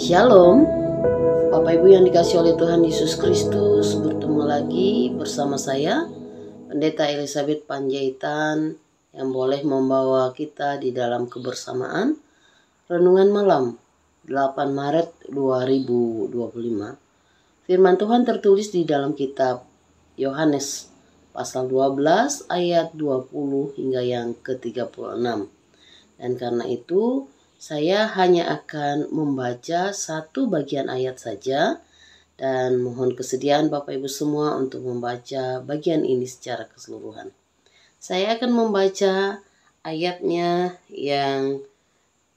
Shalom, Bapak Ibu yang dikasihi oleh Tuhan Yesus Kristus, bertemu lagi bersama saya, Pendeta Elizabeth Panjaitan, yang boleh membawa kita di dalam kebersamaan Renungan Malam 8 Maret 2025. Firman Tuhan tertulis di dalam kitab Yohanes pasal 12 ayat 20 hingga yang ke-36. Dan karena itu saya hanya akan membaca satu bagian ayat saja dan mohon kesediaan Bapak Ibu semua untuk membaca bagian ini secara keseluruhan. Saya akan membaca ayatnya yang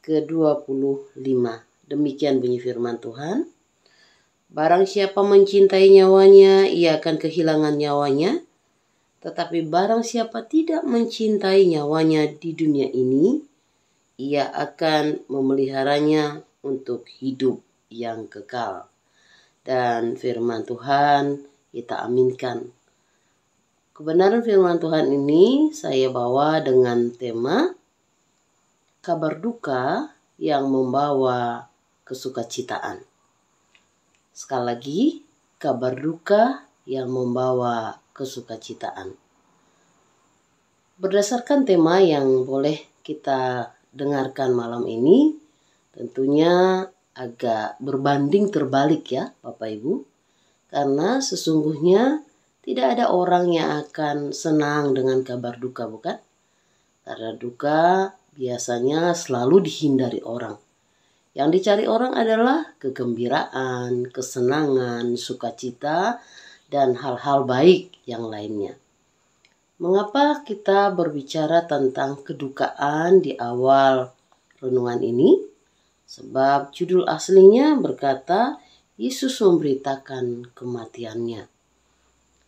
ke-25. Demikian bunyi firman Tuhan. Barang siapa mencintai nyawanya, ia akan kehilangan nyawanya. Tetapi barang siapa tidak mencintai nyawanya di dunia ini, ia akan memeliharanya untuk hidup yang kekal. Dan firman Tuhan kita aminkan. Kebenaran firman Tuhan ini saya bawa dengan tema kabar duka yang membawa kesukacitaan. Sekali lagi, kabar duka yang membawa kesukacitaan. Berdasarkan tema yang boleh kita dengarkan malam ini, tentunya agak berbanding terbalik ya Bapak Ibu. Karena sesungguhnya tidak ada orang yang akan senang dengan kabar duka, bukan? Karena duka biasanya selalu dihindari orang. Yang dicari orang adalah kegembiraan, kesenangan, sukacita, dan hal-hal baik yang lainnya. Mengapa kita berbicara tentang kedukaan di awal renungan ini? Sebab judul aslinya berkata, Yesus memberitakan kematiannya.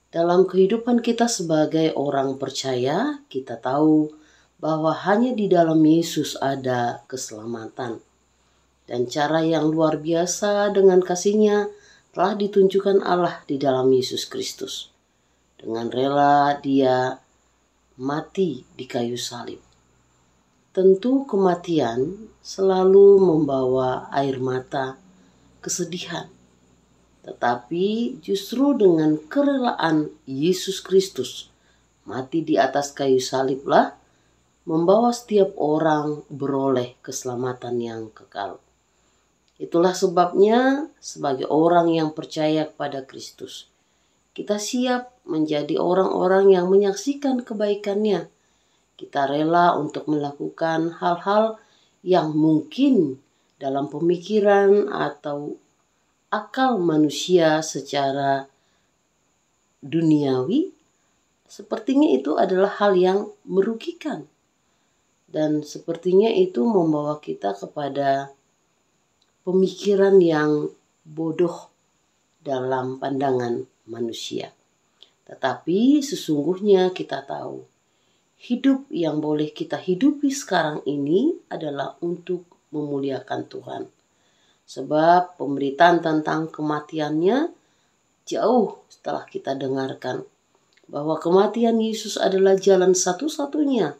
Dalam kehidupan kita sebagai orang percaya, kita tahu bahwa hanya di dalam Yesus ada keselamatan. Dan cara yang luar biasa dengan kasih-Nya telah ditunjukkan Allah di dalam Yesus Kristus. Dengan rela Dia mati di kayu salib. Tentu kematian selalu membawa air mata, kesedihan. Tetapi justru dengan kerelaan Yesus Kristus mati di atas kayu saliblah membawa setiap orang beroleh keselamatan yang kekal. Itulah sebabnya sebagai orang yang percaya kepada Kristus, kita siap menjadi orang-orang yang menyaksikan kebaikan-Nya. Kita rela untuk melakukan hal-hal yang mungkin dalam pemikiran atau akal manusia secara duniawi, sepertinya itu adalah hal yang merugikan. Dan sepertinya itu membawa kita kepada pemikiran yang bodoh dalam pandangan manusia. Tetapi sesungguhnya kita tahu hidup yang boleh kita hidupi sekarang ini adalah untuk memuliakan Tuhan. Sebab pemberitaan tentang kematiannya jauh setelah kita dengarkan bahwa kematian Yesus adalah jalan satu-satunya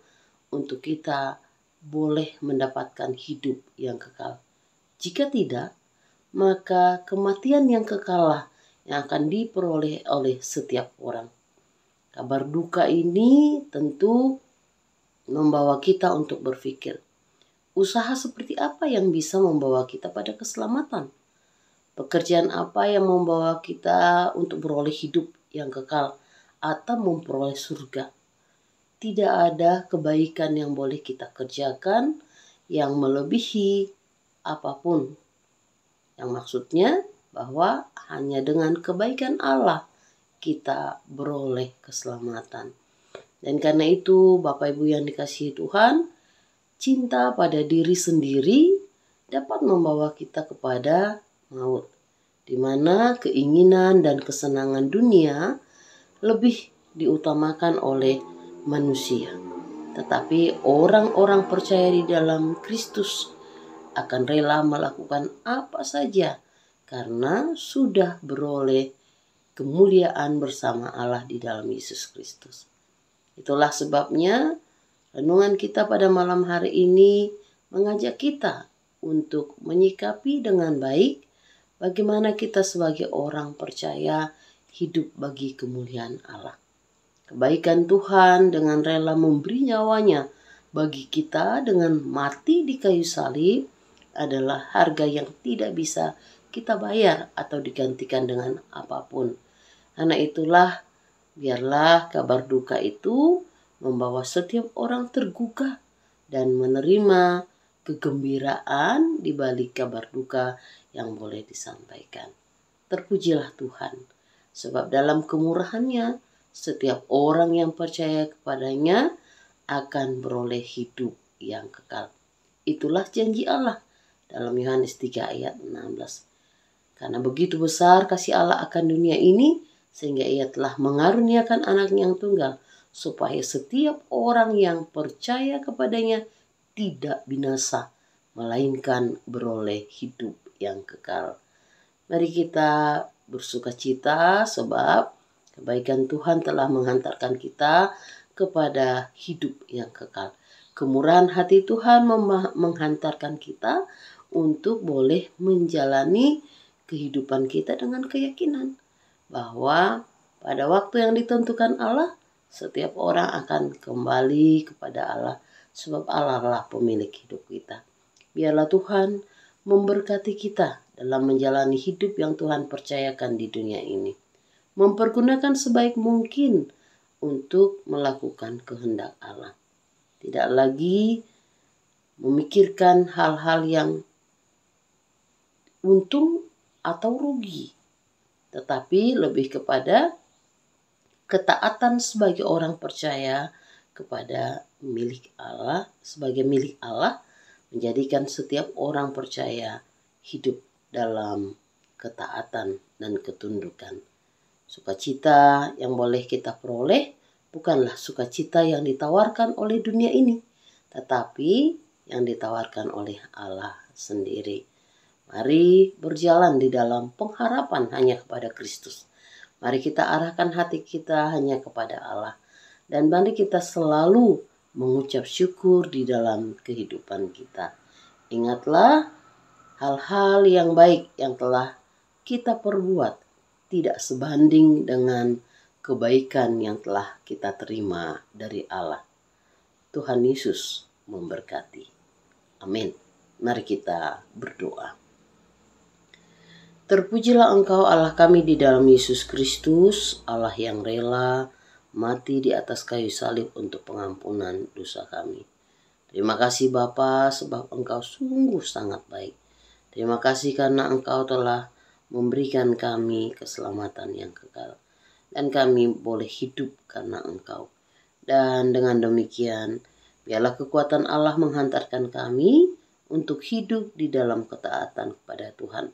untuk kita boleh mendapatkan hidup yang kekal. Jika tidak, maka kematian yang kekallah yang akan diperoleh oleh setiap orang. Kabar duka ini tentu membawa kita untuk berpikir, usaha seperti apa yang bisa membawa kita pada keselamatan? Pekerjaan apa yang membawa kita untuk beroleh hidup yang kekal atau memperoleh surga? Tidak ada kebaikan yang boleh kita kerjakan yang melebihi apapun. Yang maksudnya bahwa hanya dengan kebaikan Allah kita beroleh keselamatan. Dan karena itu Bapak Ibu yang dikasihi Tuhan, cinta pada diri sendiri dapat membawa kita kepada maut, di mana keinginan dan kesenangan dunia lebih diutamakan oleh manusia. Tetapi orang-orang percaya di dalam Kristus akan rela melakukan apa saja karena sudah beroleh kemuliaan bersama Allah di dalam Yesus Kristus. Itulah sebabnya renungan kita pada malam hari ini mengajak kita untuk menyikapi dengan baik bagaimana kita sebagai orang percaya hidup bagi kemuliaan Allah. Kebaikan Tuhan dengan rela memberi nyawanya bagi kita dengan mati di kayu salib adalah harga yang tidak bisa kita bayar atau digantikan dengan apapun. Karena itulah, biarlah kabar duka itu membawa setiap orang tergugah dan menerima kegembiraan di balik kabar duka yang boleh disampaikan. Terpujilah Tuhan, sebab dalam kemurahannya setiap orang yang percaya kepadanya akan beroleh hidup yang kekal. Itulah janji Allah dalam Yohanes 3 ayat 16. Karena begitu besar kasih Allah akan dunia ini, sehingga ia telah mengaruniakan anaknya yang tunggal, supaya setiap orang yang percaya kepadanya tidak binasa, melainkan beroleh hidup yang kekal. Mari kita bersukacita sebab kebaikan Tuhan telah menghantarkan kita kepada hidup yang kekal. Kemurahan hati Tuhan menghantarkan kita untuk boleh menjalani kehidupan kita dengan keyakinan bahwa pada waktu yang ditentukan Allah, setiap orang akan kembali kepada Allah sebab Allah lah pemilik hidup kita. Biarlah Tuhan memberkati kita dalam menjalani hidup yang Tuhan percayakan di dunia ini. Mempergunakan sebaik mungkin untuk melakukan kehendak Allah. Tidak lagi memikirkan hal-hal yang untung atau rugi, tetapi lebih kepada ketaatan sebagai orang percaya kepada milik Allah, sebagai milik Allah, menjadikan setiap orang percaya hidup dalam ketaatan dan ketundukan. Sukacita yang boleh kita peroleh bukanlah sukacita yang ditawarkan oleh dunia ini, tetapi yang ditawarkan oleh Allah sendiri. Mari berjalan di dalam pengharapan hanya kepada Kristus. Mari kita arahkan hati kita hanya kepada Allah. Dan mari kita selalu mengucap syukur di dalam kehidupan kita. Ingatlah hal-hal yang baik yang telah kita perbuat tidak sebanding dengan kebaikan yang telah kita terima dari Allah. Tuhan Yesus memberkati. Amin. Mari kita berdoa. Terpujilah Engkau Allah kami di dalam Yesus Kristus, Allah yang rela mati di atas kayu salib untuk pengampunan dosa kami. Terima kasih Bapa sebab Engkau sungguh sangat baik. Terima kasih karena Engkau telah memberikan kami keselamatan yang kekal. Dan kami boleh hidup karena Engkau. Dan dengan demikian, biarlah kekuatan Allah menghantarkan kami untuk hidup di dalam ketaatan kepada Tuhan.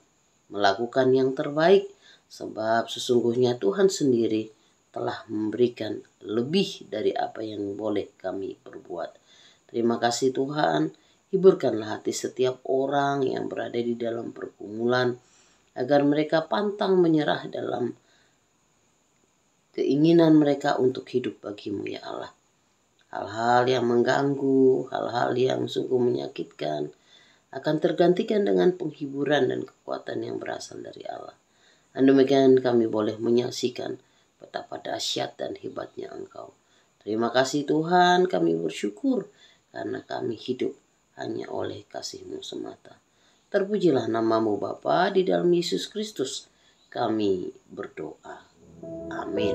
Melakukan yang terbaik, sebab sesungguhnya Tuhan sendiri telah memberikan lebih dari apa yang boleh kami perbuat. Terima kasih Tuhan, hiburkanlah hati setiap orang yang berada di dalam pergumulan, agar mereka pantang menyerah dalam keinginan mereka untuk hidup bagimu ya Allah. Hal-hal yang mengganggu, hal-hal yang sungguh menyakitkan akan tergantikan dengan penghiburan dan kekuatan yang berasal dari Allah. Dan demikian kami boleh menyaksikan betapa dahsyat dan hebatnya Engkau. Terima kasih Tuhan, kami bersyukur karena kami hidup hanya oleh kasih-Mu semata. Terpujilah nama-Mu Bapa, di dalam Yesus Kristus kami berdoa. Amin.